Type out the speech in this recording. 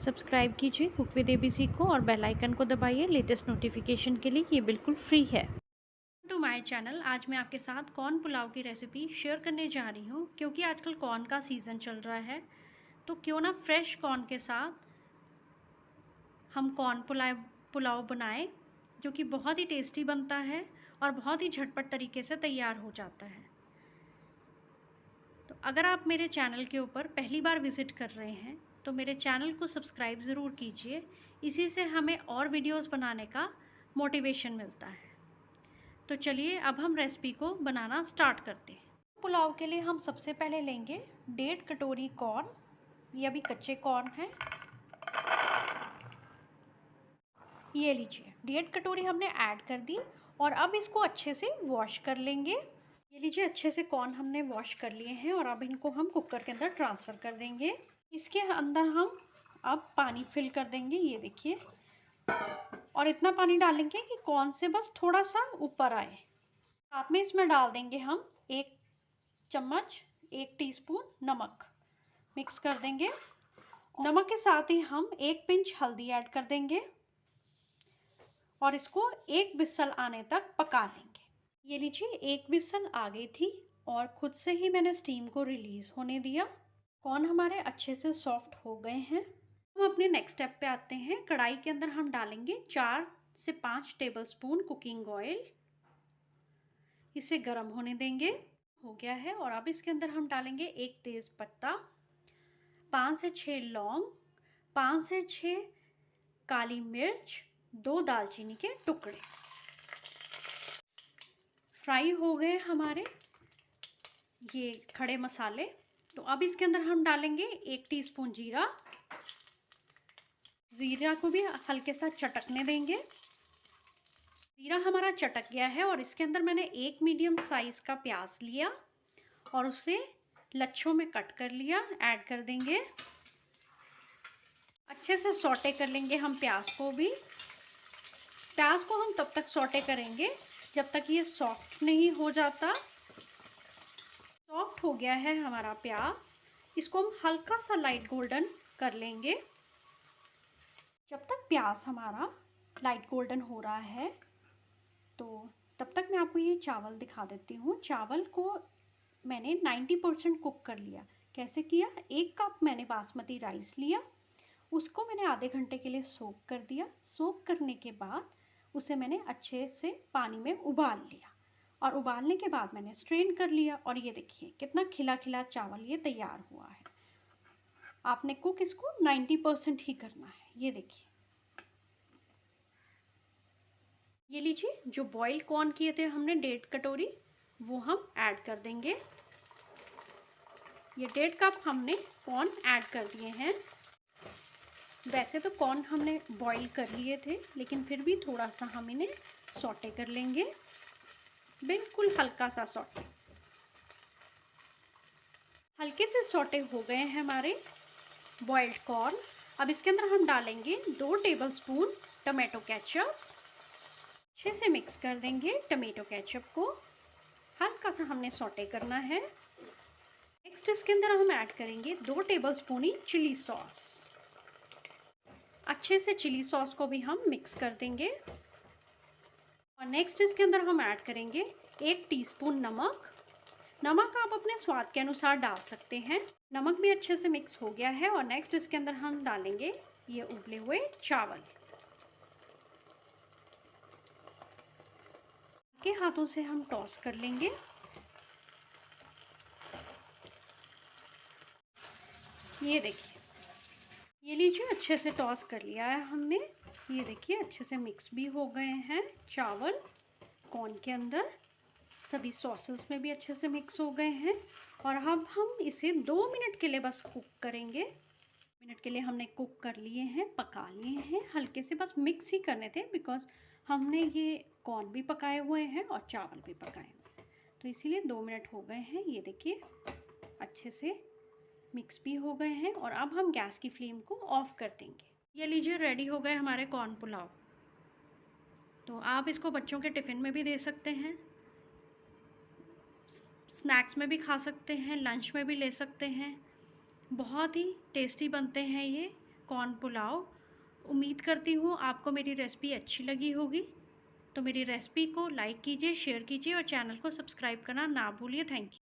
Subscribe कीजिए cook with ABC को और बेल आइकन को दबाइए लेटेस्ट नोटिफिकेशन के लिए। ये बिल्कुल फ्री है। टू माय चैनल, आज मैं आपके साथ कॉर्न पुलाव की रेसिपी शेयर करने जा रही हूँ। क्योंकि आजकल कॉर्न का सीज़न चल रहा है, तो क्यों ना फ्रेश कॉर्न के साथ हम कॉर्न पुलाव बनाएं, जो कि बहुत ही टेस्टी बनता है और बहुत ही झटपट तरीके से तैयार हो जाता है। तो अगर आप मेरे चैनल के ऊपर पहली बार विज़िट कर रहे हैं तो मेरे चैनल को सब्सक्राइब ज़रूर कीजिए। इसी से हमें और वीडियोस बनाने का मोटिवेशन मिलता है। तो चलिए अब हम रेसिपी को बनाना स्टार्ट करते हैं। पुलाव के लिए हम सबसे पहले लेंगे 1.5 कटोरी कॉर्न। ये अभी कच्चे कॉर्न हैं। ये लीजिए 1.5 कटोरी हमने ऐड कर दी और अब इसको अच्छे से वॉश कर लेंगे। ये लीजिए अच्छे से कॉर्न हमने वॉश कर लिए हैं और अब इनको हम कुकर के अंदर ट्रांसफ़र कर देंगे। इसके अंदर हम अब पानी फिल कर देंगे, ये देखिए, और इतना पानी डालेंगे कि कॉर्न से बस थोड़ा सा ऊपर आए। साथ में इसमें डाल देंगे हम 1 चम्मच 1 टीस्पून नमक मिक्स कर देंगे। नमक के साथ ही हम 1 पिंच हल्दी ऐड कर देंगे और इसको 1 विसल आने तक पका लेंगे। ये लीजिए 1 विसल आ गई थी और खुद से ही मैंने स्टीम को रिलीज़ होने दिया। कॉर्न हमारे अच्छे से सॉफ्ट हो गए हैं। हम अपने नेक्स्ट स्टेप पे आते हैं। कढ़ाई के अंदर हम डालेंगे 4 से 5 टेबलस्पून कुकिंग ऑयल। इसे गर्म होने देंगे। हो गया है और अब इसके अंदर हम डालेंगे 1 तेज पत्ता, 5 से 6 लौंग, 5 से 6 काली मिर्च, 2 दालचीनी के टुकड़े। फ्राई हो गए हमारे ये खड़े मसाले। तो अब इसके अंदर हम डालेंगे 1 टीस्पून जीरा। जीरा को भी हल्के सा चटकने देंगे। जीरा हमारा चटक गया है और इसके अंदर मैंने 1 मीडियम साइज का प्याज लिया और उसे लच्छों में कट कर लिया, ऐड कर देंगे। अच्छे से सौटे कर लेंगे हम प्याज को भी। प्याज को हम तब तक सौटे करेंगे जब तक ये सॉफ्ट नहीं हो जाता। सॉफ्ट हो गया है हमारा प्याज। इसको हम हल्का सा लाइट गोल्डन कर लेंगे। जब तक प्याज हमारा लाइट गोल्डन हो रहा है तो तब तक मैं आपको ये चावल दिखा देती हूँ। चावल को मैंने 90% कुक कर लिया। कैसे किया? 1 कप मैंने बासमती राइस लिया, उसको मैंने आधे घंटे के लिए सोक कर दिया। सोक करने के बाद उसे मैंने अच्छे से पानी में उबाल लिया और उबालने के बाद मैंने स्ट्रेन कर लिया। और ये देखिए कितना खिला खिला चावल ये तैयार हुआ है। आपने कुक इसको 90% ही करना है। ये देखिए, ये लीजिए जो बॉईल कॉर्न किए थे हमने 1.5 कटोरी, वो हम ऐड कर देंगे। ये 1.5 कप हमने कॉर्न ऐड कर दिए हैं। वैसे तो कॉर्न हमने बॉईल कर लिए थे, लेकिन फिर भी थोड़ा सा हम इन्हें सौटे कर लेंगे, बिल्कुल हल्का सा सौटे। हल्के से सौटे हो गए हैं हमारे बॉइल्ड कॉर्न। अब इसके अंदर हम डालेंगे 2 टेबलस्पून टमाटो केचप। अच्छे से मिक्स कर देंगे टमाटो केचप को। हल्का सा हमने सौटे करना है। नेक्स्ट इसके अंदर हम ऐड करेंगे 2 टेबलस्पून ही चिली सॉस। अच्छे से चिली सॉस को भी हम मिक्स कर देंगे। और नेक्स्ट इसके अंदर हम ऐड करेंगे 1 टीस्पून नमक। नमक आप अपने स्वाद के अनुसार डाल सकते हैं। नमक भी अच्छे से मिक्स हो गया है और नेक्स्ट इसके अंदर हम डालेंगे ये उबले हुए चावल। के हाथों से हम टॉस कर लेंगे। ये देखिए, ये लीजिए अच्छे से टॉस कर लिया है हमने। ये देखिए अच्छे से मिक्स भी हो गए हैं चावल कॉर्न के अंदर। सभी सॉसेस में भी अच्छे से मिक्स हो गए हैं। और अब हम इसे 2 मिनट के लिए बस कुक करेंगे। मिनट के लिए हमने कुक कर लिए हैं, पका लिए हैं। हल्के से बस मिक्स ही करने थे, बिकॉज हमने ये कॉर्न भी पकाए हुए हैं और चावल भी पकाए हुए हैं, तो इसीलिए 2 मिनट हो गए हैं। ये देखिए अच्छे से मिक्स भी हो गए हैं और अब हम गैस की फ्लेम को ऑफ कर देंगे। ये लीजिए रेडी हो गए हमारे कॉर्न पुलाव। तो आप इसको बच्चों के टिफ़िन में भी दे सकते हैं, स्नैक्स में भी खा सकते हैं, लंच में भी ले सकते हैं। बहुत ही टेस्टी बनते हैं ये कॉर्न पुलाव। उम्मीद करती हूँ आपको मेरी रेसिपी अच्छी लगी होगी। तो मेरी रेसिपी को लाइक कीजिए, शेयर कीजिए और चैनल को सब्सक्राइब करना ना भूलिए। Thank you.